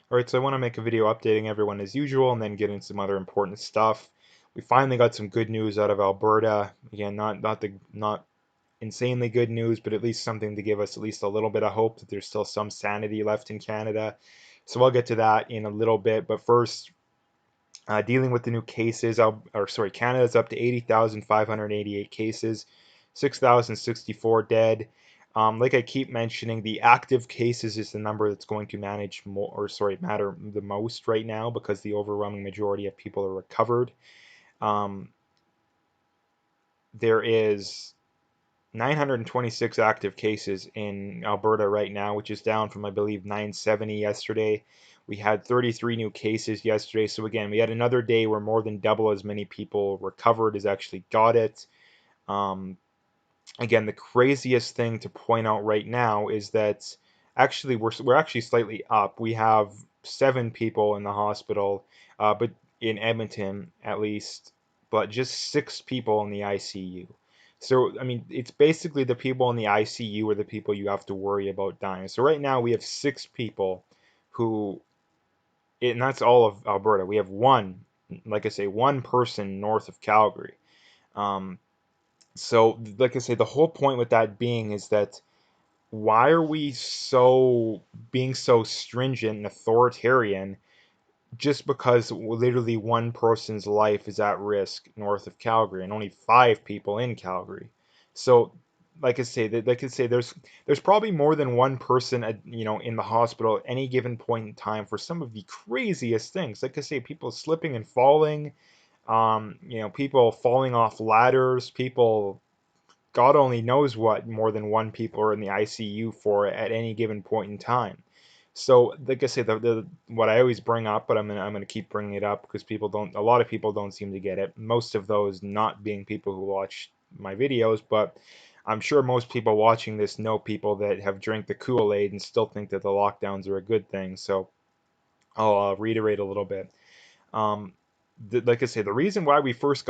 Alright, so I want to make a video updating everyone as usual and then get into some other important stuff. We finally got some good news out of Alberta. Again, not insanely good news, but at least something to give us at least a little bit of hope that there's still some sanity left in Canada. So I'll get to that in a little bit. But first, dealing with the new cases, Canada's up to 80,588 cases, 6,064 dead. Like I keep mentioning, the active cases is the number that's going to matter the most right now because the overwhelming majority of people are recovered. Um, there is 926 active cases in Alberta right now, which is down from, I believe, 970 yesterday. We had 33 new cases yesterday. So, again, we had another day where more than double as many people recovered as actually got it. Um, Again, the craziest thing to point out right now is that actually we're actually slightly up. We have 7 people in the hospital, but in Edmonton at least, but just 6 people in the ICU. So I mean, it's basically the people in the ICU are the people you have to worry about dying. So right now we have 6 people who, and that's all of Alberta. We have one, like I say, one person north of Calgary. Um, so, like I say, the whole point with that being is that why are we being so stringent and authoritarian just because literally one person's life is at risk north of Calgary and only 5 people in Calgary? So, like I say, there's probably more than one person, in the hospital at any given point in time for some of the craziest things. Like I say, people slipping and falling, people falling off ladders, people God only knows what more than one people are in the ICU for at any given point in time. So, like I say, the what I always bring up, but I'm gonna keep bringing it up because a lot of people don't seem to get it. Most of those not being people who watch my videos, but I'm sure most people watching this know people that have drank the Kool-Aid and still think that the lockdowns are a good thing. So I'll reiterate a little bit. Um, like I say, the reason why we first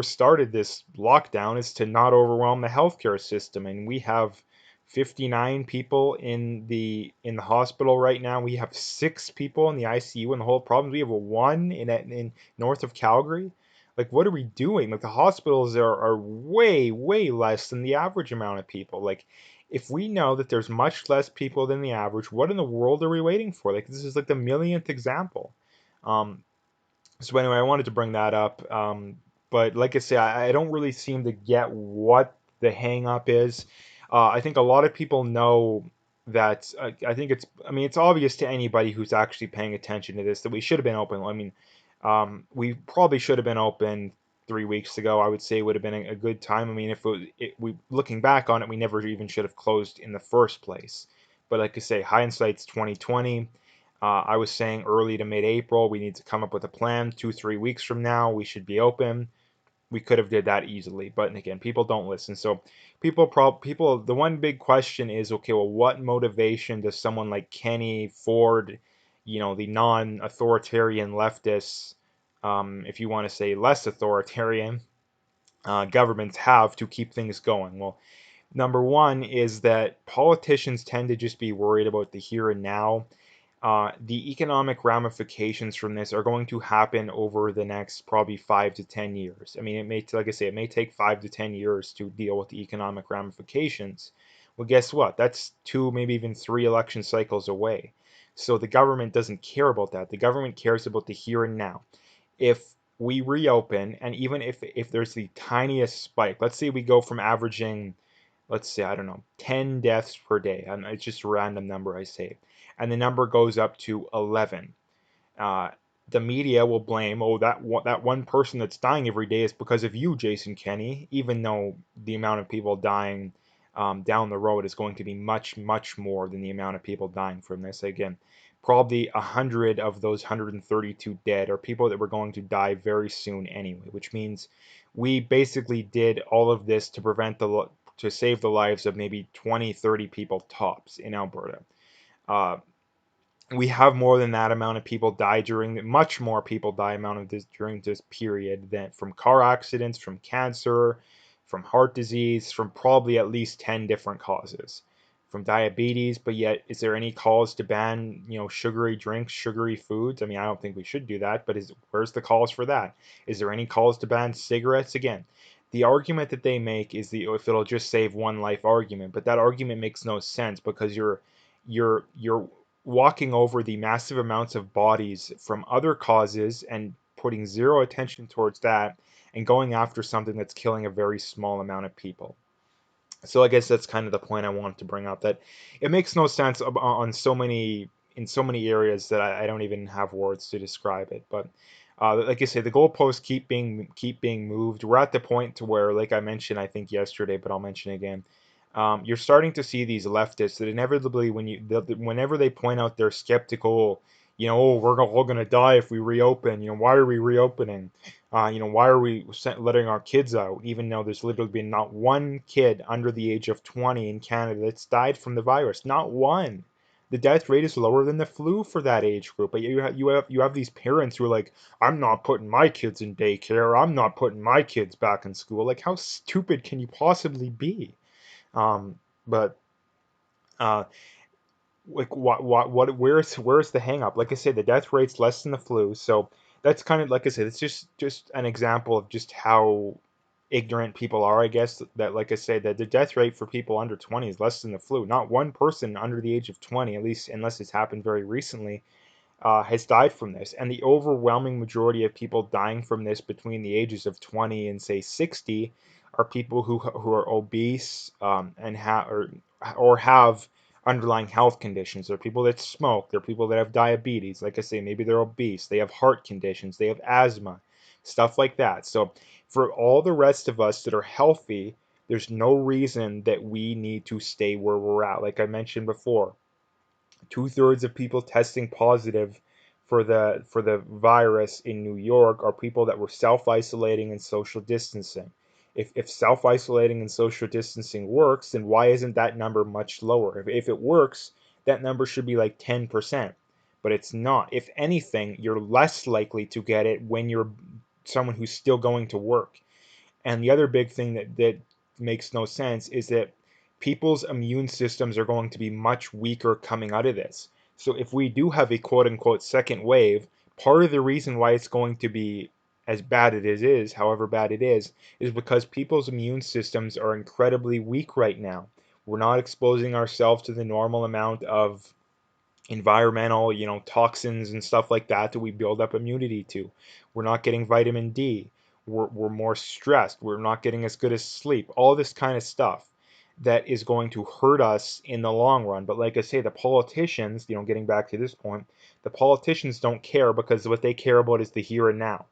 started this lockdown is to not overwhelm the healthcare system, and we have 59 people in the hospital right now. We have 6 people in the ICU in the whole province. We have a one in north of Calgary. Like, what are we doing? Like, the hospitals are way less than the average amount of people. Like, if we know that there's much less people than the average, what in the world are we waiting for? Like, this is like the millionth example. Um, so anyway, I wanted to bring that up. But like I say, I don't really seem to get what the hang up is. I think a lot of people know that. I think it's obvious to anybody who's actually paying attention to this that we should have been open. I mean, we probably should have been open 3 weeks ago. I would say would have been a good time. I mean, if we looking back on it, we never even should have closed in the first place. But like I say, hindsight's 2020. I was saying early to mid-April, we need to come up with a plan. 2, 3 weeks from now, we should be open. We could have did that easily, but again, people don't listen. So the one big question is, okay, well, what motivation does someone like Kenny Ford, the non-authoritarian leftists, if you want to say less authoritarian, governments have to keep things going? Well, number one is that politicians tend to just be worried about the here and now. The economic ramifications from this are going to happen over the next probably 5 to 10 years. I mean, like I say, it may take 5 to 10 years to deal with the economic ramifications. Well, guess what? That's 2, maybe even 3 election cycles away. So the government doesn't care about that. The government cares about the here and now. If we reopen, and even if there's the tiniest spike, let's say we go from averaging, let's say, I don't know, 10 deaths per day. It's just a random number I say. And the number goes up to 11. Uh, the media will blame, oh, that one person that's dying every day is because of you, Jason Kenney, even though the amount of people dying down the road is going to be much more than the amount of people dying from this. Again, probably 100 of those 132 dead are people that were going to die very soon anyway, which means we basically did all of this to save the lives of maybe 20, 30 people tops in Alberta. Uh, we have more than that amount of people die much more people die amount of this during this period than from car accidents, from cancer, from heart disease, from probably at least 10 different causes. from diabetes, but yet is there any calls to ban, sugary drinks, sugary foods? I mean, I don't think we should do that, but where's the calls for that? Is there any calls to ban cigarettes? Again, the argument that they make is the if it'll just save one life argument, but that argument makes no sense because you're walking over the massive amounts of bodies from other causes and putting zero attention towards that and going after something that's killing a very small amount of people. So I guess that's kind of the point I wanted to bring up, that it makes no sense on so many in so many areas that I don't even have words to describe it. But like I say, the goalposts keep being moved. We're at the point to where, like I mentioned, I think yesterday, but I'll mention again. You're starting to see these leftists that inevitably, whenever they point out their skeptical, oh, we're all going to die if we reopen. Why are we reopening? Why are we letting our kids out, even though there's literally been not one kid under the age of 20 in Canada that's died from the virus? Not one. The death rate is lower than the flu for that age group. But you have these parents who are like, I'm not putting my kids in daycare. I'm not putting my kids back in school. Like, how stupid can you possibly be? Um, but uh, like what where's the hang up? Like I said, the death rate's less than the flu, so that's kind of, like I said, it's just an example of just how ignorant people are, I guess. That, like I said, that the death rate for people under 20 is less than the flu. Not one person under the age of 20, at least unless it's happened very recently, has died from this. And the overwhelming majority of people dying from this between the ages of 20 and say 60 are people who are obese, and or have underlying health conditions. They're people that smoke. They're people that have diabetes. Like I say, maybe they're obese. They have heart conditions. They have asthma, stuff like that. So for all the rest of us that are healthy, there's no reason that we need to stay where we're at. Like I mentioned before, two-thirds of people testing positive for the virus in New York are people that were self-isolating and social distancing. If self-isolating and social distancing works, then why isn't that number much lower? If it works, that number should be like 10%, but it's not. If anything, you're less likely to get it when you're someone who's still going to work. And the other big thing that makes no sense is that people's immune systems are going to be much weaker coming out of this. So if we do have a quote unquote second wave, part of the reason why it's going to be as bad as it is, however bad it is because people's immune systems are incredibly weak right now. We're not exposing ourselves to the normal amount of environmental, toxins and stuff like that we build up immunity to. We're not getting vitamin D. We're more stressed. We're not getting as good as sleep. All this kind of stuff that is going to hurt us in the long run. But like I say, the politicians, getting back to this point, the politicians don't care because what they care about is the here and now.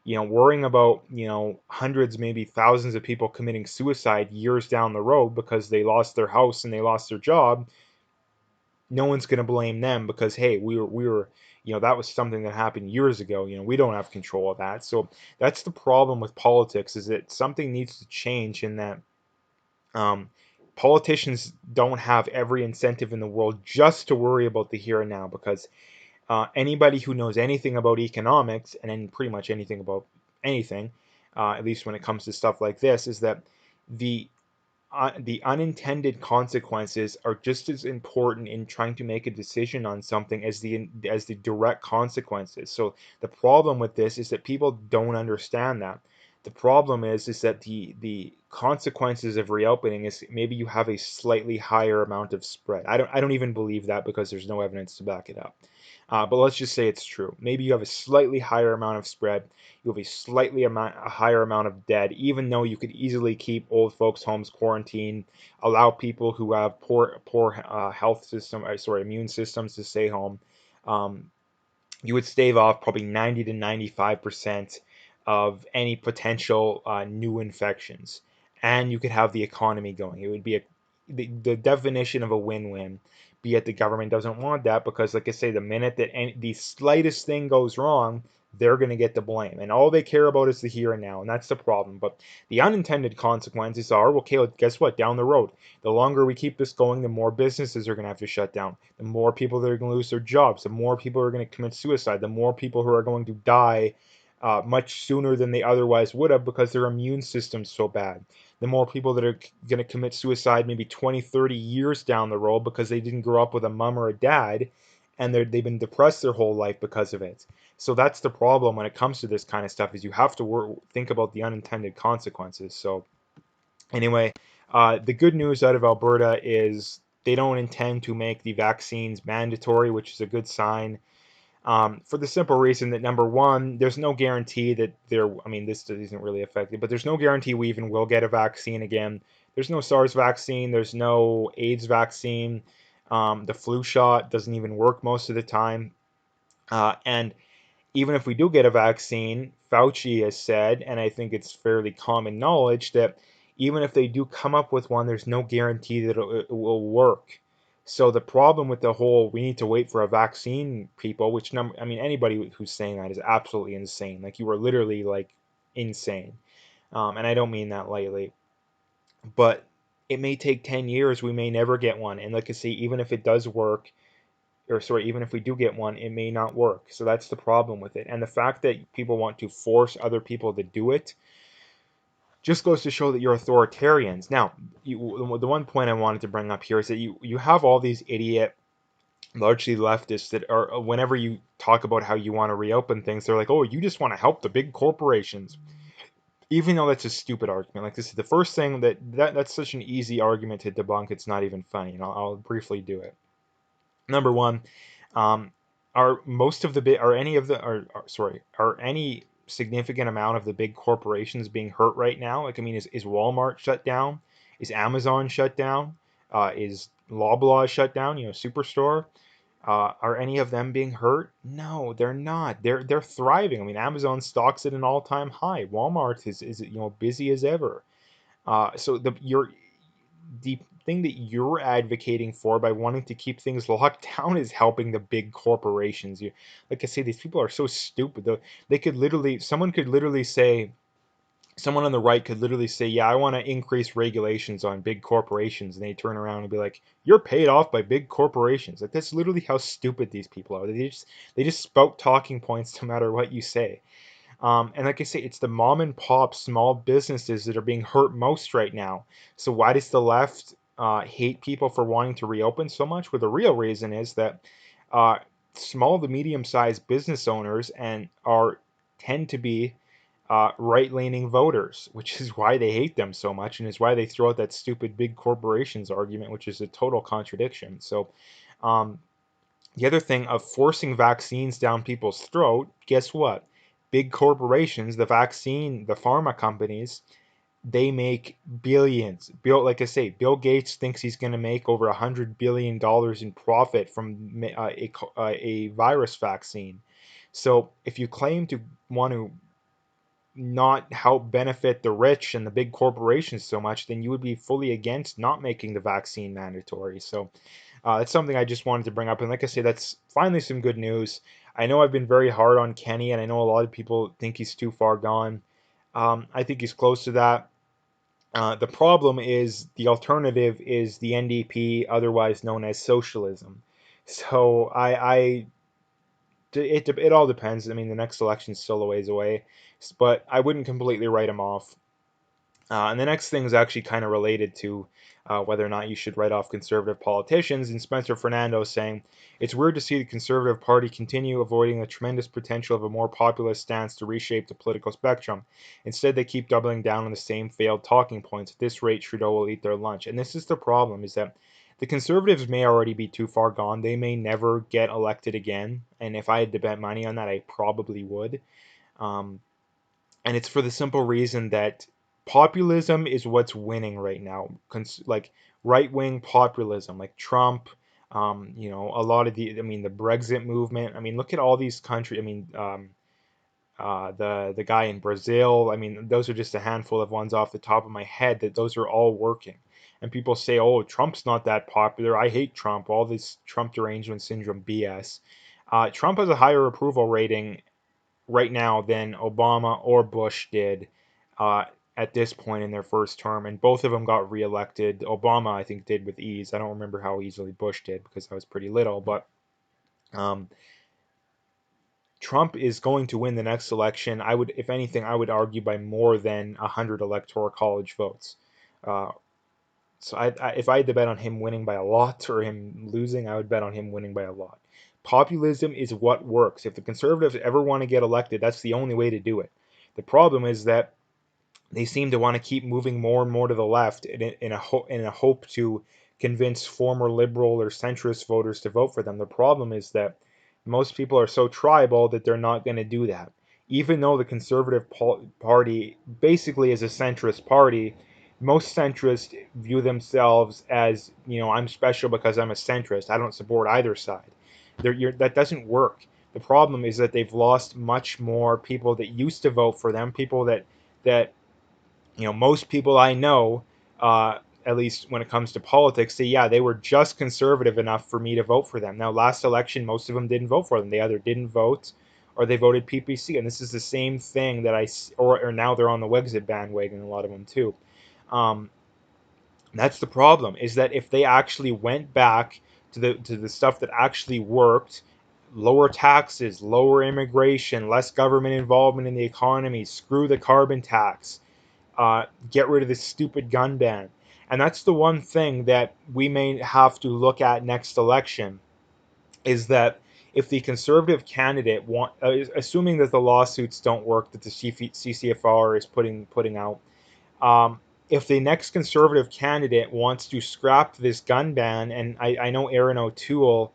Worrying about, hundreds, maybe thousands of people committing suicide years down the road because they lost their house and they lost their job, no one's going to blame them because, hey, we were that was something that happened years ago. We don't have control of that. So that's the problem with politics, is that something needs to change in that. um, Politicians don't have every incentive in the world just to worry about the here and now, because anybody who knows anything about economics, and then pretty much anything about anything, at least when it comes to stuff like this, is that the the unintended consequences are just as important in trying to make a decision on something as the direct consequences. So the problem with this is that people don't understand that. The problem is that the consequences of reopening is maybe you have a slightly higher amount of spread. I don't even believe that because there's no evidence to back it up. But let's just say it's true. Maybe you have a slightly higher amount of spread. You have a higher amount of dead, even though you could easily keep old folks' homes quarantined, allow people who have poor immune systems to stay home. Um, you would stave off probably 90 to 95% of any potential new infections, and you could have the economy going. It would be the definition of a win-win. Be it the government doesn't want that because, like I say, the minute that the slightest thing goes wrong, they're going to get the blame, and all they care about is the here and now, and that's the problem. But the unintended consequences are, well, Caleb, guess what? Down the road, the longer we keep this going, the more businesses are going to have to shut down, the more people that are going to lose their jobs, the more people are going to commit suicide, the more people who are going to die much sooner than they otherwise would have because their immune system's so bad. the more people that are going to commit suicide maybe 20, 30 years down the road because they didn't grow up with a mom or a dad and they've been depressed their whole life because of it. So that's the problem when it comes to this kind of stuff is you have to think about the unintended consequences. So anyway, the good news out of Alberta is they don't intend to make the vaccines mandatory, which is a good sign. For the simple reason that number one, there's no guarantee that I mean, this isn't really affected, but there's no guarantee we even will get a vaccine again. There's no SARS vaccine, there's no AIDS vaccine. The flu shot doesn't even work most of the time. And even if we do get a vaccine, Fauci has said, and I think it's fairly common knowledge, that even if they do come up with one, there's no guarantee that it will work. So the problem with the whole we need to wait for a vaccine people, which number, I mean, anybody who's saying that is absolutely insane. Like you are literally like insane. And I don't mean that lightly, but it may take 10 years. We may never get one. And like I say, even if it does work, or sorry, even if we do get one, it may not work. So that's the problem with it. And the fact that people want to force other people to do it just goes to show that you're authoritarians. Now, the one point I wanted to bring up here is that you have all these idiot, largely leftists that are, whenever you talk about how you want to reopen things, they're like, oh, you just want to help the big corporations. Even though that's a stupid argument. Like, this is the first thing that's such an easy argument to debunk, it's not even funny. And I'll briefly do it. Number one, um, are most of the bit are any of the sorry, are any significant amount of the big corporations being hurt right now? Like, I mean, is Walmart shut down? Is Amazon shut down? Is Loblaw shut down? You know, Superstore. Are any of them being hurt? No, they're not. They're thriving. I mean, Amazon stocks at an all-time high. Walmart is busy as ever. So the thing that you're advocating for by wanting to keep things locked down is helping the big corporations. Like I say, these people are so stupid. Though someone on the right could literally say, "Yeah, I want to increase regulations on big corporations," and they turn around and be like, "You're paid off by big corporations." Like that's literally how stupid these people are. They just spout talking points no matter what you say. And like I say, it's the mom and pop small businesses that are being hurt most right now. So why does the left hate people for wanting to reopen so much? Well, the real reason is that uh, small to medium-sized business owners and are tend to be right-leaning voters, which is why they hate them so much, and is why they throw out that stupid big corporations argument, which is a total contradiction. So. Um, the other thing of forcing vaccines down people's throat, guess what? Big corporations, the pharma companies, they make billions. Like I say, Bill Gates thinks he's going to make over $100 billion in profit from a virus vaccine. So if you claim to want to not help benefit the rich and the big corporations so much, then you would be fully against not making the vaccine mandatory. So that's something I just wanted to bring up. And like I say, that's finally some good news. I know I've been very hard on Kenny, and I know a lot of people think he's too far gone. I think he's close to that. The problem is the alternative is the NDP, otherwise known as socialism. So it all depends. I mean, the next election's still a ways away, but I wouldn't completely write him off. And the next thing is actually kind of related to whether or not you should write off conservative politicians. And Spencer Fernando saying, it's weird to see the Conservative Party continue avoiding the tremendous potential of a more populist stance to reshape the political spectrum. Instead, they keep doubling down on the same failed talking points. At this rate, Trudeau will eat their lunch. And this is the problem, is that the Conservatives may already be too far gone. They may never get elected again. And if I had to bet money on that, I probably would. Um, and it's for the simple reason that populism is what's winning right now. Like right wing populism, like Trump. A lot of I mean, the Brexit movement. I mean, look at all these countries. I mean, the guy in Brazil. I mean, those are just a handful of ones off the top of my head. That those are all working. And people say, "Oh, Trump's not that popular. I hate Trump." All this Trump derangement syndrome BS. Trump has a higher approval rating right now than Obama or Bush did uh, at this point in their first term, and both of them got reelected. Obama, I think, did with ease. I don't remember how easily Bush did because I was pretty little, but um, Trump is going to win the next election. If anything, I would argue by more than 100 electoral college votes. Uh, so if I had to bet on him winning by a lot or him losing, I would bet on him winning by a lot. Populism is what works. If the Conservatives ever want to get elected, that's the only way to do it. The problem is that they seem to want to keep moving more and more to the left in a hope to convince former liberal or centrist voters to vote for them. The problem is that most people are so tribal that they're not going to do that. Even though the Conservative Party basically is a centrist party, most centrists view themselves as, I'm special because I'm a centrist. I don't support either side. That doesn't work. The problem is that they've lost much more people that used to vote for them, people that most people I know, at least when it comes to politics, say, yeah, they were just conservative enough for me to vote for them. Now, last election, most of them didn't vote for them. They either didn't vote or they voted PPC. And this is the same thing that or now they're on the Wexit bandwagon, a lot of them too. Um, that's the problem, is that if they actually went back to the stuff that actually worked, lower taxes, lower immigration, less government involvement in the economy, screw the carbon tax, get rid of this stupid gun ban. And that's the one thing that we may have to look at next election, is that if the conservative candidate assuming that the lawsuits don't work that the CCFR is putting out, if the next conservative candidate wants to scrap this gun ban, and I know Aaron O'Toole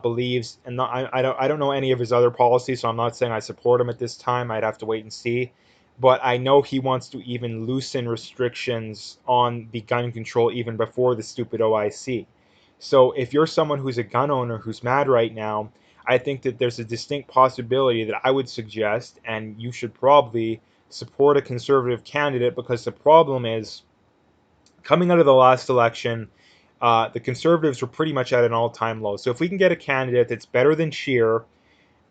believes, and I don't know any of his other policies, so I'm not saying I support him at this time. I'd have to wait and see. But I know he wants to even loosen restrictions on the gun control even before the stupid OIC. So if you're someone who's a gun owner who's mad right now, I think that there's a distinct possibility that I would suggest, and you should probably support a conservative candidate, because the problem is, coming out of the last election, the Conservatives were pretty much at an all-time low. So if we can get a candidate that's better than Scheer,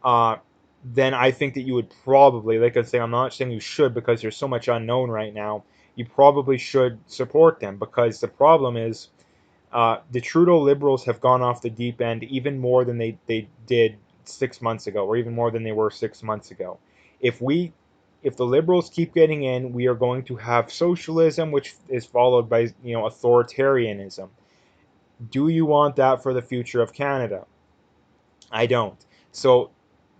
uh, then I think that you would probably, like I say, I'm not saying you should because there's so much unknown right now. You probably should support them, because the problem is, the Trudeau Liberals have gone off the deep end even more than they did 6 months ago, or even more than they were 6 months ago. If we if the Liberals keep getting in, we are going to have socialism, which is followed by authoritarianism. Do you want that for the future of Canada? I don't. So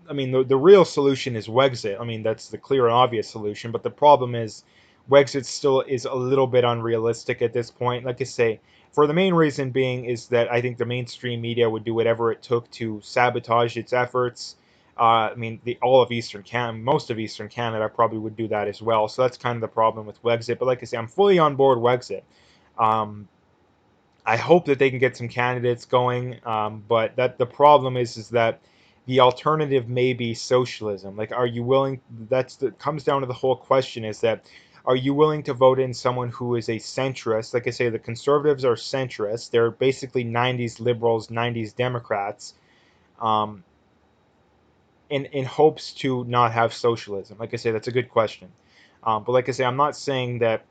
I mean, the real solution is Wexit. I mean, that's the clear and obvious solution. But the problem is, Wexit still is a little bit unrealistic at this point. Like I say, for the main reason being is that I think the mainstream media would do whatever it took to sabotage its efforts. I mean, most of Eastern Canada probably would do that as well. So that's kind of the problem with Wexit. But like I say, I'm fully on board Wexit. Um, I hope that they can get some candidates going, but that the problem is that the alternative may be socialism. Like, are you willing? Comes down to the whole question: is that are you willing to vote in someone who is a centrist? Like I say, the Conservatives are centrists. They're basically '90s liberals, '90s Democrats, um, in hopes to not have socialism. Like I say, that's a good question. But like I say, I'm not saying that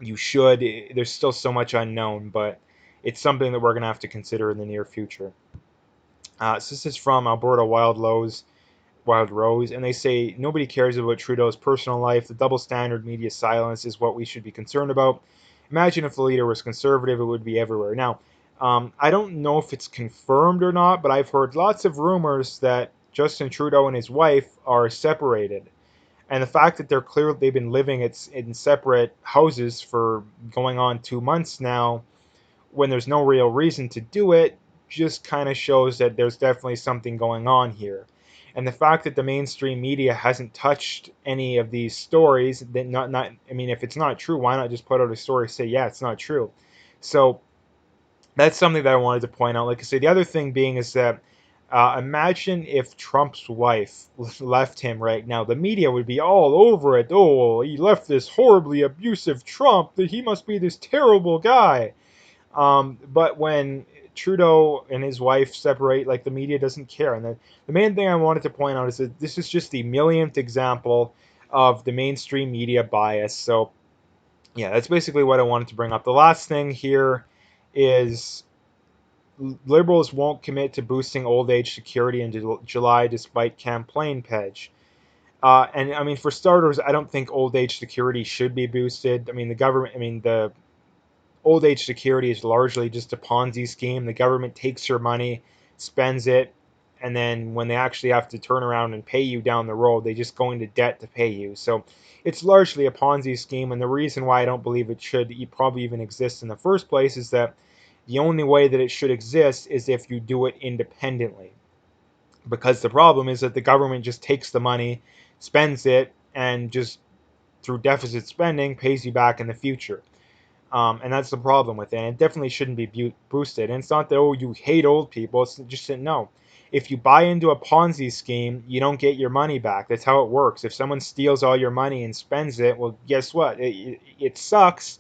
you should. There's still so much unknown, but it's something that we're going to have to consider in the near future. So this is from Alberta Wild Rose, and they say nobody cares about Trudeau's personal life. The double standard media silence is what we should be concerned about. Imagine if the leader was conservative, it would be everywhere. Now, I don't know if it's confirmed or not, but I've heard lots of rumors that Justin Trudeau and his wife are separated. And the fact that they've been living in separate houses for going on 2 months now, when there's no real reason to do it, just kind of shows that there's definitely something going on here. And the fact that the mainstream media hasn't touched any of these stories, that not I mean, if it's not true, why not just put out a story, say, yeah, it's not true. So that's something that I wanted to point out. Like I said, the other thing being is that, imagine if Trump's wife left him right now. The media would be all over it. Oh, he left this horribly abusive Trump. That he must be this terrible guy. But when Trudeau and his wife separate, like, the media doesn't care. And the main thing I wanted to point out is that this is just the millionth example of the mainstream media bias. So yeah, that's basically what I wanted to bring up. The last thing here is Liberals won't commit to boosting old age security in July despite campaign pledge. And I mean, for starters, I don't think old age security should be boosted. I mean, the old age security is largely just a Ponzi scheme. The government takes your money, spends it, and then when they actually have to turn around and pay you down the road, they just go into debt to pay you. So it's largely a Ponzi scheme. And the reason why I don't believe it should probably even exist in the first place is that the only way that it should exist is if you do it independently. Because the problem is that the government just takes the money, spends it, and just through deficit spending pays you back in the future. And that's the problem with it. And it definitely shouldn't be boosted. And it's not that, oh, you hate old people. It's just that, no. If you buy into a Ponzi scheme, you don't get your money back. That's how it works. If someone steals all your money and spends it, well, guess what? It sucks,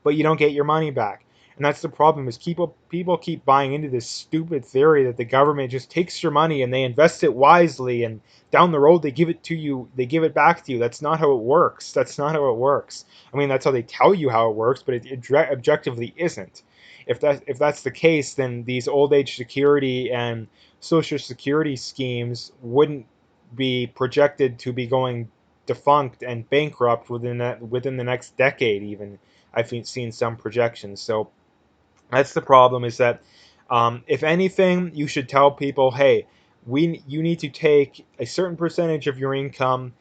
but you don't get your money back. And that's the problem is people keep buying into this stupid theory that the government just takes your money and they invest it wisely and down the road they give it to you, they give it back to you. That's not how it works. That's not how it works. I mean, that's how they tell you how it works, but it objectively isn't. If that's the case, then these old age security and social security schemes wouldn't be projected to be going defunct and bankrupt within the next decade even. I've seen some projections. So that's the problem is that if anything, you should tell people, hey, you need to take a certain percentage of your income,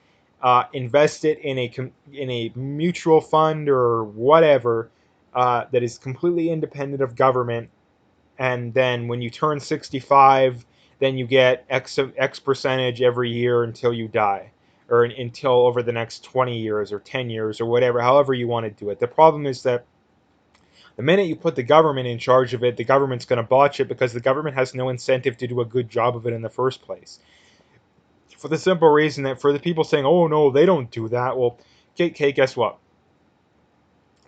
invest it in a mutual fund or whatever that is completely independent of government, and then when you turn 65, then you get X percentage every year until you die, or until over the next 20 years or 10 years or whatever, however you want to do it. The problem is that the minute you put the government in charge of it, the government's going to botch it because the government has no incentive to do a good job of it in the first place. For the simple reason that for the people saying, oh no, they don't do that, well, okay, guess what?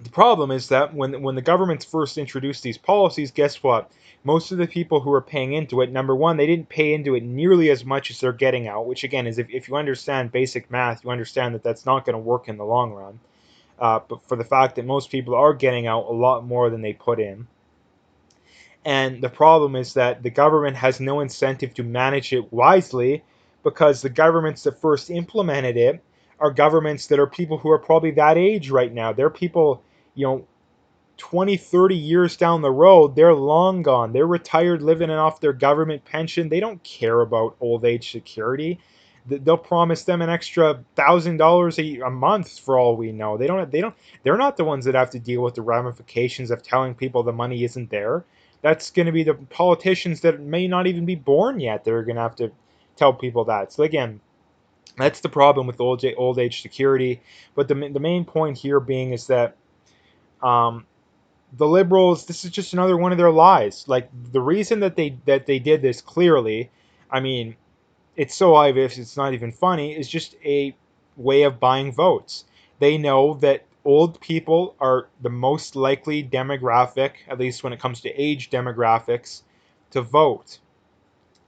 The problem is that when the governments first introduced these policies, guess what? Most of the people who are paying into it, number one, they didn't pay into it nearly as much as they're getting out, which again is if you understand basic math, you understand that that's not going to work in the long run. But for the fact that most people are getting out a lot more than they put in. And the problem is that the government has no incentive to manage it wisely because the governments that first implemented it are governments that are people who are probably that age right now. They're people, you know, 20, 30 years down the road, they're long gone. They're retired living off their government pension. They don't care about old age security. They'll promise them an extra $1,000 a month for all we know. They're not the ones that have to deal with the ramifications of telling people the money isn't there. That's going to be the politicians that may not even be born yet that are going to have to tell people that. So again, that's the problem with old age security. But the main point here being is that um, the liberals, this is just another one of their lies. Like the reason that they did this clearly, I mean, it's so obvious it's not even funny, is just a way of buying votes. They know that old people are the most likely demographic, at least when it comes to age demographics, to vote.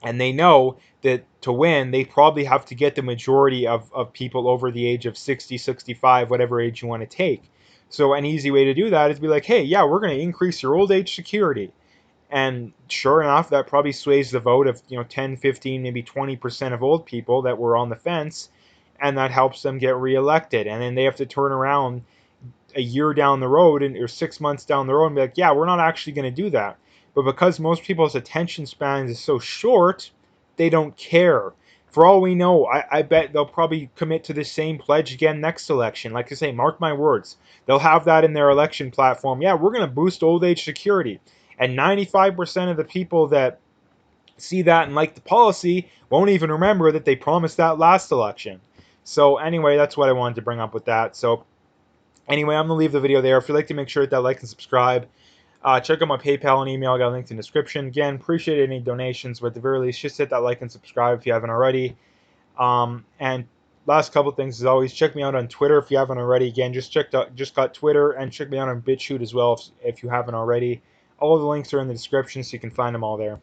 And they know that to win, they probably have to get the majority of people over the age of 60, 65, whatever age you want to take. So an easy way to do that is be like, hey, yeah, we're going to increase your old age security. And sure enough, that probably sways the vote of 10, 15, maybe 20% of old people that were on the fence, and that helps them get reelected. And then they have to turn around a year down the road or 6 months down the road and be like, yeah, we're not actually going to do that. But because most people's attention span is so short, they don't care. For all we know, I bet they'll probably commit to the same pledge again next election. Like I say, mark my words. They'll have that in their election platform. Yeah, we're going to boost old age security. And 95% of the people that see that and like the policy won't even remember that they promised that last election. So anyway, that's what I wanted to bring up with that. So anyway, I'm going to leave the video there. If you'd like to make sure to hit that like and subscribe, check out my PayPal and email. I got a link in the description. Again, appreciate any donations, but at the very least, just hit that like and subscribe if you haven't already. And last couple things, as always, check me out on Twitter if you haven't already. Again, just got Twitter, and check me out on BitChute as well if you haven't already. All of the links are in the description, so you can find them all there.